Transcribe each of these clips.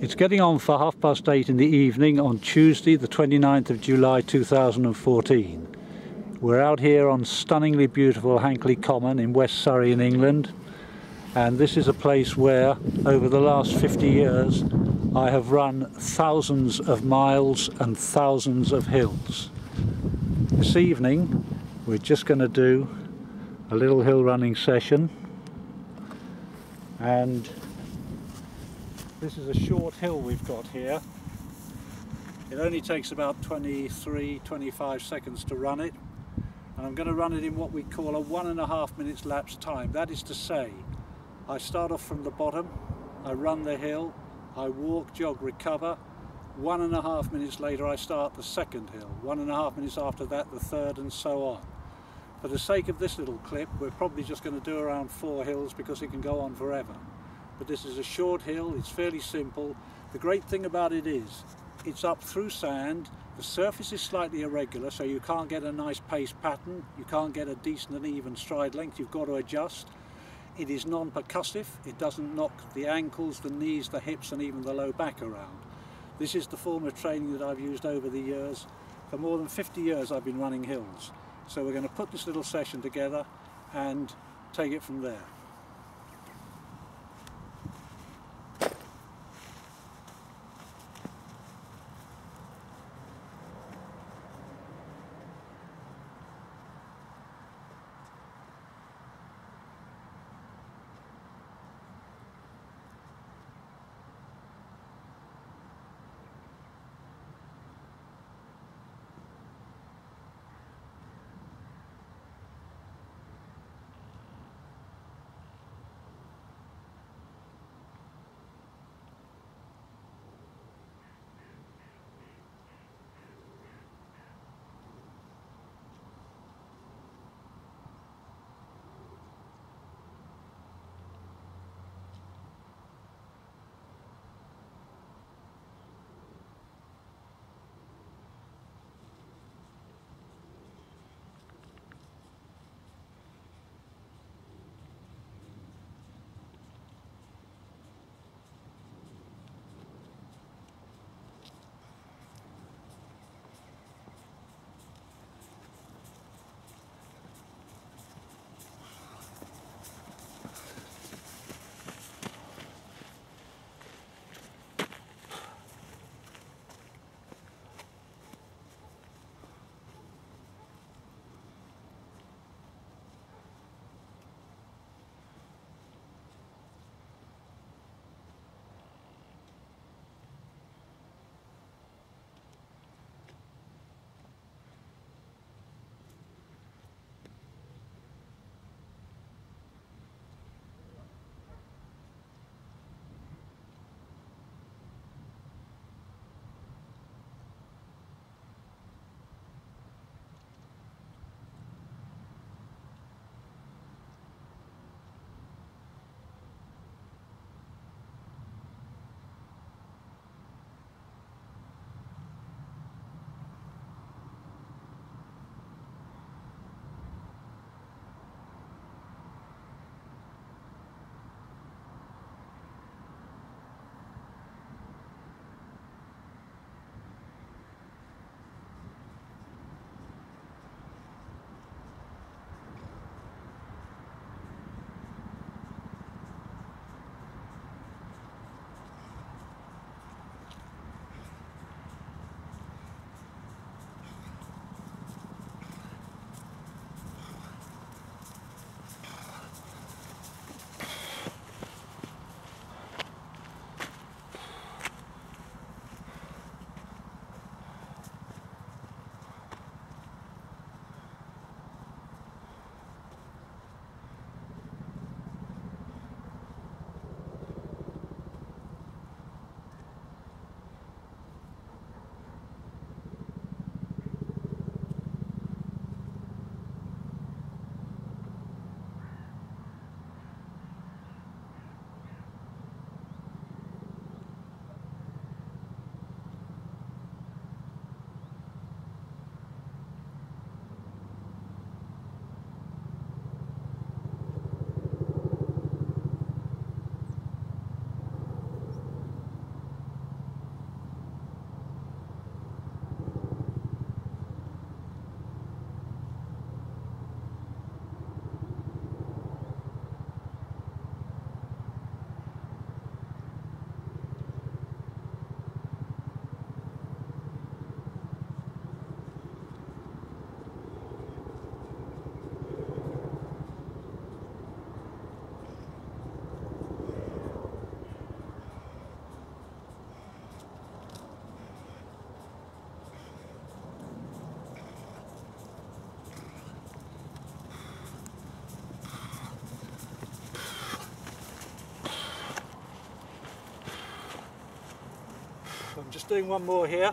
It's getting on for 8:30 in the evening on Tuesday the 29th of July 2014. We're out here on stunningly beautiful Hankley Common in West Surrey in England, and this is a place where over the last 50 years I have run thousands of miles and thousands of hills. This evening we're just going to do a little hill running session, and this is a short hill we've got here. It only takes about 23-25 seconds to run it, and I'm going to run it in what we call a 1.5 minutes lapse time. That is to say, I start off from the bottom, I run the hill, I walk, jog, recover. 1.5 minutes later I start the second hill, 1.5 minutes after that the third, and so on. For the sake of this little clip, we're probably just going to do around 4 hills because it can go on forever. But this is a short hill, it's fairly simple. The great thing about it is, it's up through sand, the surface is slightly irregular, so you can't get a nice pace pattern, you can't get a decent and even stride length, you've got to adjust. It is non-percussive, it doesn't knock the ankles, the knees, the hips and even the low back around. This is the form of training that I've used over the years. For more than 50 years I've been running hills. So we're going to put this little session together and take it from there. I'm just doing one more here.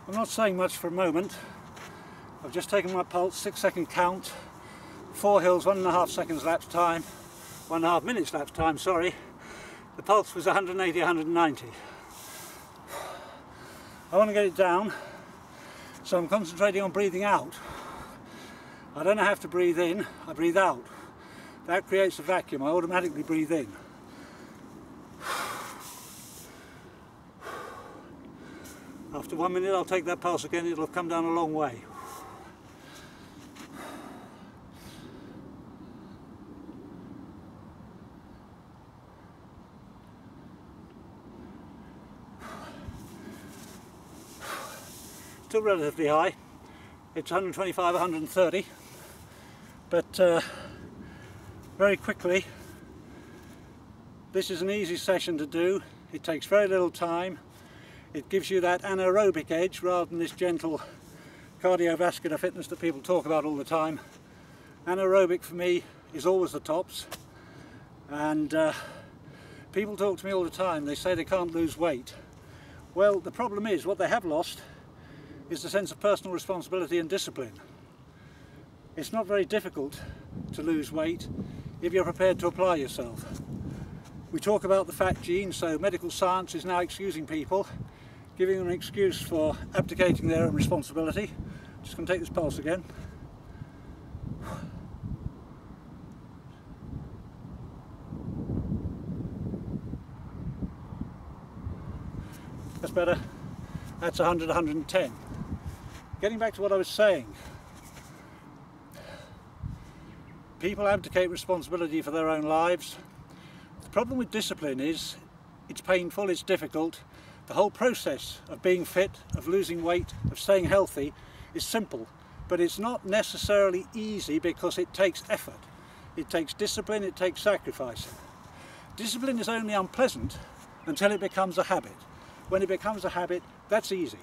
I'm not saying much for a moment. I've just taken my pulse, 6-second count, 4 hills, 1.5 seconds lapse time, 1.5 minutes lapse time, sorry. The pulse was 180, 190. I want to get it down, so I'm concentrating on breathing out. I don't have to breathe in, I breathe out. That creates a vacuum, I automatically breathe in. After 1 minute I'll take that pulse again, it'll have come down a long way. Still relatively high, it's 125, 130, but very quickly, this is an easy session to do, it takes very little time. It gives you that anaerobic edge rather than this gentle cardiovascular fitness that people talk about all the time. Anaerobic for me is always the tops, and people talk to me all the time, they say they can't lose weight. Well, the problem is what they have lost is the sense of personal responsibility and discipline. It's not very difficult to lose weight if you're prepared to apply yourself. We talk about the fat gene, so medical science is now excusing people, giving them an excuse for abdicating their own responsibility. Just going to take this pulse again. That's better. That's 100, 110. Getting back to what I was saying. People abdicate responsibility for their own lives. The problem with discipline is it's painful, it's difficult. The whole process of being fit, of losing weight, of staying healthy is simple, but it's not necessarily easy because it takes effort. It takes discipline, it takes sacrifice. Discipline is only unpleasant until it becomes a habit. When it becomes a habit, that's easy.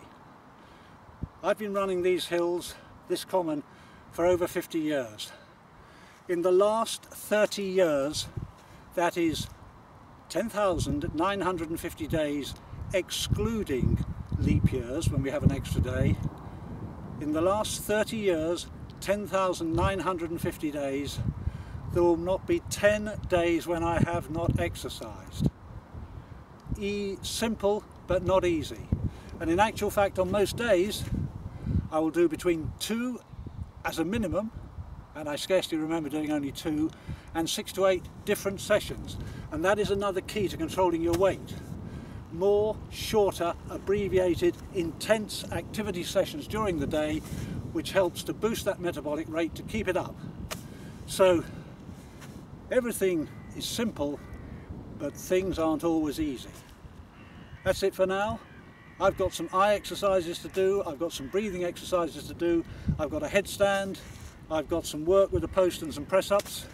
I've been running these hills, this common, for over 50 years. In the last 30 years, that is 10,950 days excluding leap years when we have an extra day. In the last 30 years, 10,950 days, there will not be 10 days when I have not exercised. Simple but not easy. And in actual fact, on most days I will do between 2 as a minimum, and I scarcely remember doing only 2, and 6 to 8 different sessions. And that is another key to controlling your weight. More, shorter, abbreviated, intense activity sessions during the day, which helps to boost that metabolic rate to keep it up. So everything is simple, but things aren't always easy. That's it for now. I've got some eye exercises to do, I've got some breathing exercises to do, I've got a headstand, I've got some work with a post and some press-ups.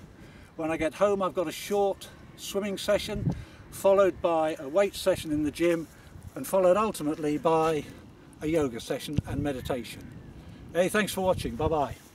When I get home I've got a short swimming session, followed by a weight session in the gym, and followed ultimately by a yoga session and meditation. Hey, thanks for watching, bye bye.